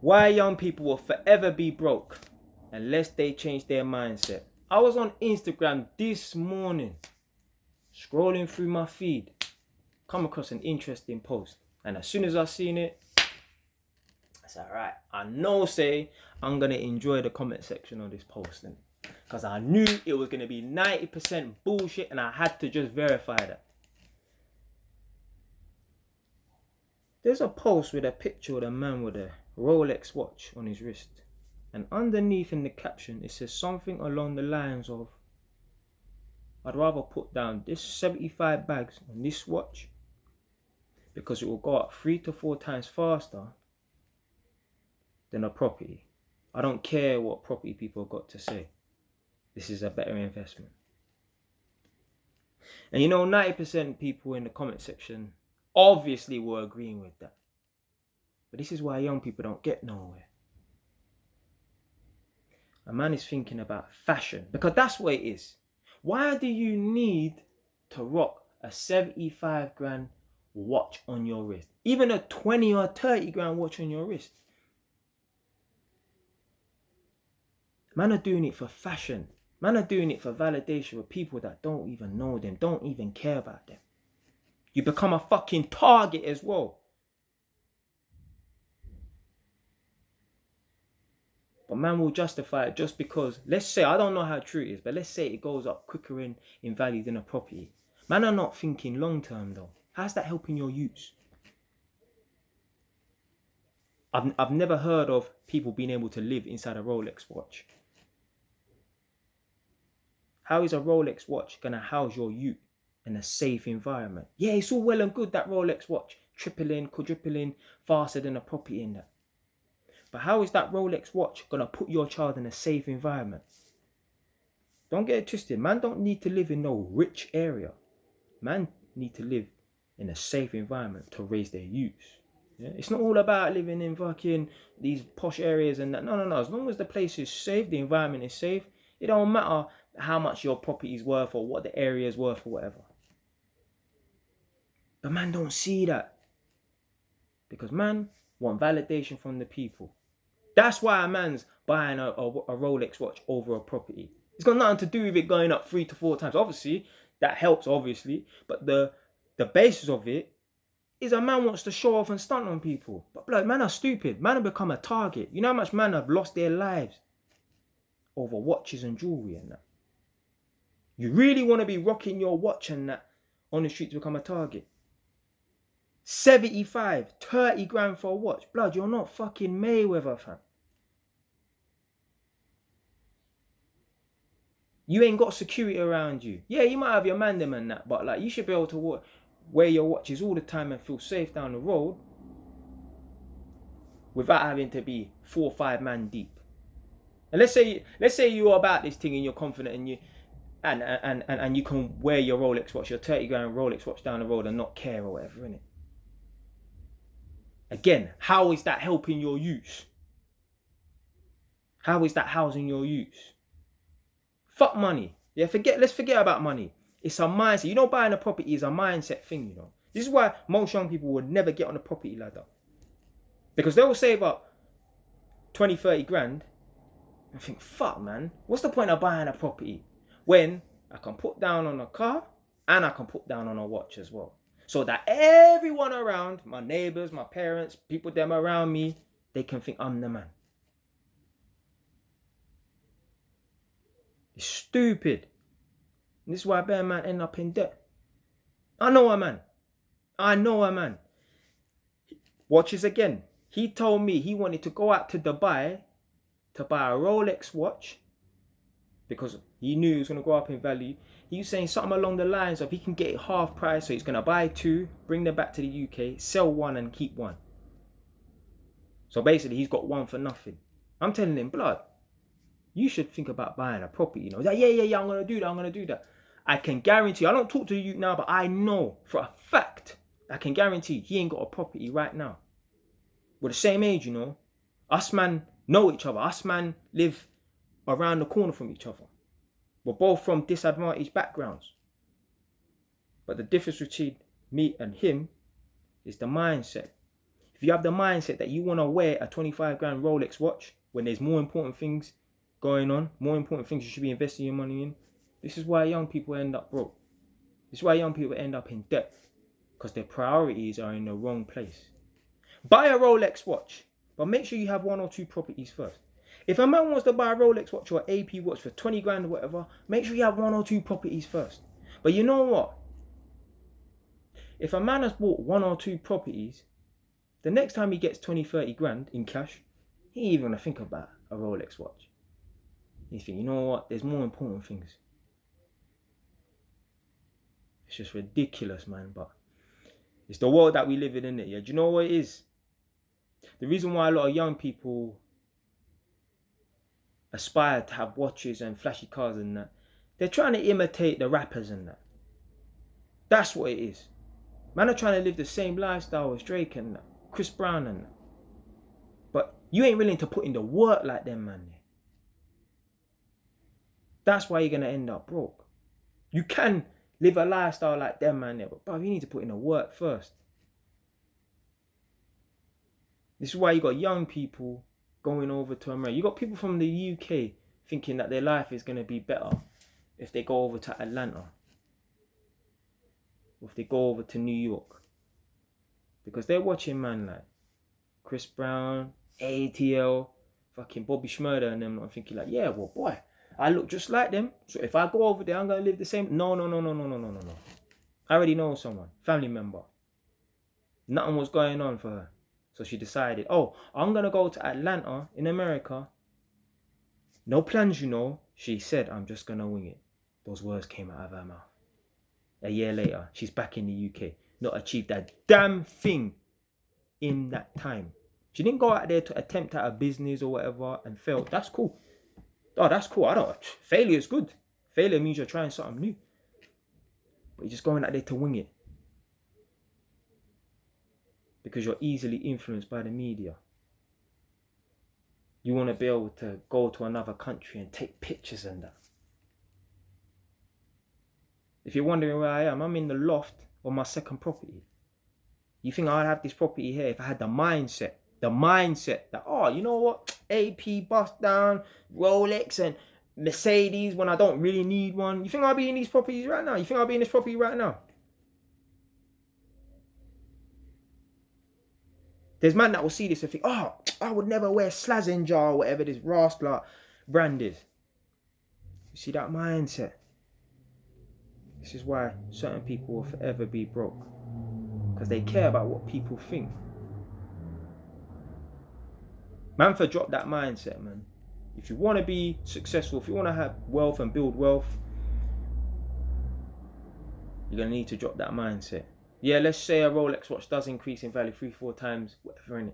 Why young people will forever be broke unless they change their mindset. I was on Instagram this morning, scrolling through my feed, come across an interesting post. And as soon as I seen it, I said, alright, I know say I'm going to enjoy the comment section of this post. Because I knew it was going to be 90% bullshit and I had to just verify that. There's a post with a picture of a man with a Rolex watch on his wrist. And underneath in the caption, it says something along the lines of, I'd rather put down this 75 bags on this watch because it will go up 3 to 4 times faster than a property. I don't care what property people have got to say. This is a better investment. And 90% people in the comment section obviously were agreeing with that. But this is why young people don't get nowhere. A man is thinking about fashion because that's what it is. Why do you need to rock a 75 grand watch on your wrist? Even a 20 or 30 grand watch on your wrist. Man are doing it for fashion. Man are doing it for validation with people that don't even know them, don't even care about them. You become a fucking target as well. But man will justify it just because, let's say, I don't know how true it is, but let's say it goes up quicker in value than a property. Man are not thinking long term though. How's that helping your use? I've never heard of people being able to live inside a Rolex watch. How is a Rolex watch going to house your youth in a safe environment? Yeah, it's all well and good, that Rolex watch tripling, quadrupling faster than a property in that. But how is that Rolex watch going to put your child in a safe environment? Don't get it twisted. Man don't need to live in no rich area. Man need to live in a safe environment to raise their youth. Yeah? It's not all about living in fucking these posh areas and that. No. As long as the place is safe, the environment is safe, it don't matter how much your property is worth or what the area is worth or whatever. But man don't see that. Because man want validation from the people. That's why a man's buying a Rolex watch over a property. It's got nothing to do with it going up 3 to 4 times. Obviously, that helps, obviously. But the basis of it is a man wants to show off and stunt on people. But blood, man are stupid. Man have become a target. You know how much man have lost their lives over watches and jewelry and that? You really want to be rocking your watch and that on the street to become a target? 75, 30 grand for a watch. Blood, you're not fucking Mayweather, fam. You ain't got security around you. Yeah, you might have your man them and that, but like you should be able to wear your watches all the time and feel safe down the road without having to be 4 or 5 man deep. And let's say you're about this thing and you're confident and you and you can wear your Rolex watch, your 30 grand Rolex watch down the road and not care or whatever, innit? Again, how is that helping your use? How is that housing your use? Fuck money. Yeah, let's forget about money. It's a mindset. Buying a property is a mindset thing, This is why most young people would never get on the property ladder. Because they will save up 20, 30 grand and think, fuck man, what's the point of buying a property when I can put down on a car and I can put down on a watch as well? So that everyone around, my neighbors, my parents, people them around me, they can think I'm the man. It's stupid. And this is why bear man end up in debt. I know a man. Watches again. He told me he wanted to go out to Dubai to buy a Rolex watch because he knew it was going to go up in value. He was saying something along the lines of he can get it half price, so he's going to buy 2, bring them back to the UK, sell 1 and keep 1. So basically he's got 1 for nothing. I'm telling him, blood, you should think about buying a property. He's like, yeah, I'm going to do that. I can guarantee, I don't talk to you now, but I know for a fact, I can guarantee he ain't got a property right now. We're the same age, Us man know each other. Us man live around the corner from each other. We're both from disadvantaged backgrounds. But the difference between me and him is the mindset. if you have the mindset that you want to wear a 25 grand Rolex watch when there's more important things going on, more important things you should be investing your money in, this is why young people end up broke. This is why young people end up in debt, because their priorities are in the wrong place. Buy a Rolex watch, but make sure you have 1 or 2 properties first. If a man wants to buy a Rolex watch or an AP watch for 20 grand or whatever, make sure you have 1 or 2 properties first. But you know what? If a man has bought 1 or 2 properties, the next time he gets 20, 30 grand in cash, he ain't even going to think about a Rolex watch. He's thinking, you know what? There's more important things. It's just ridiculous, man. But it's the world that we live in, innit? Yeah. Do you know what it is? The reason why a lot of young people aspire to have watches and flashy cars and that, they're trying to imitate the rappers and that. That's what it is. Man are trying to live the same lifestyle as Drake and that, Chris Brown and that. But you ain't willing to put in the work like them, man. That's why you're going to end up broke. You can live a lifestyle like them, man, but bro, you need to put in the work first. This is why you got young people going over to America. You got people from the UK thinking that their life is going to be better if they go over to Atlanta. Or if they go over to New York. Because they're watching man like Chris Brown, ATL, fucking Bobby Shmurda and them. I'm thinking like, yeah, well, boy, I look just like them. So if I go over there, I'm going to live the same. No. I already know someone, family member. Nothing was going on for her. So she decided, oh, I'm going to go to Atlanta in America. No plans, you know. She said, I'm just going to wing it. Those words came out of her mouth. A year later, she's back in the UK. Not achieved a damn thing in that time. She didn't go out there to attempt at a business or whatever and failed. That's cool. Oh, that's cool. Failure is good. Failure means you're trying something new. But you're just going out there to wing it. Because you're easily influenced by the media. You want to be able to go to another country and take pictures and that. If you're wondering where I am, I'm in the loft on my second property. You think I'd have this property here if I had the mindset that, oh, you know what? AP, bust down, Rolex and Mercedes when I don't really need one. You think I'll be in these properties right now? You think I'll be in this property right now? There's man that will see this and think, oh, I would never wear Slazenger or whatever this Rascal brand is. You see that mindset? This is why certain people will forever be broke. Because they care about what people think. Man, for drop that mindset, man. If you want to be successful, if you want to have wealth and build wealth, you're going to need to drop that mindset. Yeah, let's say a Rolex watch does increase in value 3-4 times, whatever, innit?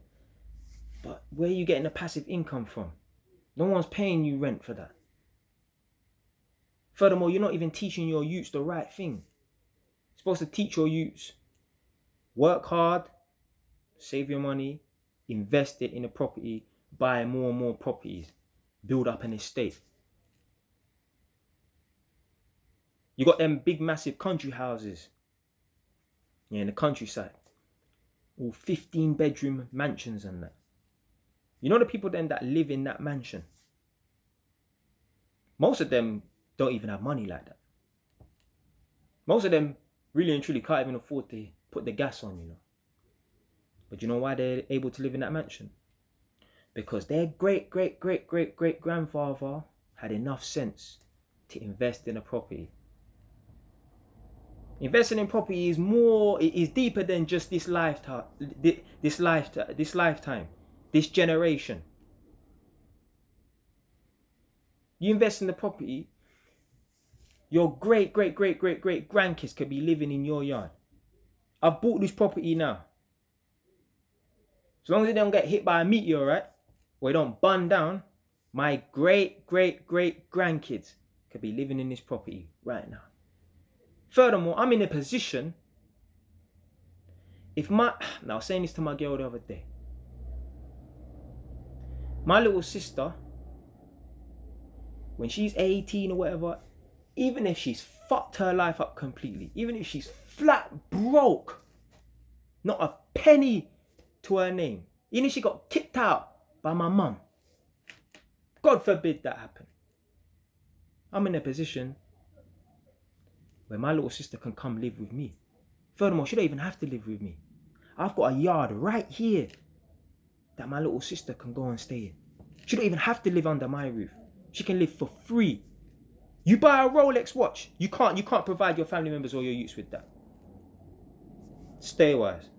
But where are you getting the passive income from? No one's paying you rent for that. Furthermore, you're not even teaching your youths the right thing. You're supposed to teach your youths. Work hard, save your money, invest it in a property, buy more and more properties, build up an estate. You got them big, massive country houses. Yeah, in the countryside. All 15-bedroom mansions and that. You know the people then that live in that mansion? Most of them don't even have money like that. Most of them really and truly can't even afford to put the gas on, you know. But you know why they're able to live in that mansion? Because their great-great-great-great-great-grandfather had enough sense to invest in a property. Investing in property is more, it is deeper than just this lifetime, this generation. You invest in the property, your great-great-great-great-great-grandkids could be living in your yard. I've bought this property now. As long as they don't get hit by a meteor, right? Or they don't burn down, my great-great-great-grandkids could be living in this property right now. Furthermore, I'm in a position, now I was saying this to my girl the other day. My little sister, when she's 18 or whatever, even if she's fucked her life up completely, even if she's flat broke, not a penny to her name. Even if she got kicked out by my mum. God forbid that happen. I'm in a position where my little sister can come live with me. Furthermore, she don't even have to live with me. I've got a yard right here that my little sister can go and stay in. She don't even have to live under my roof. She can live for free. You buy a Rolex watch, you can't provide your family members or your youths with that. Stay wise.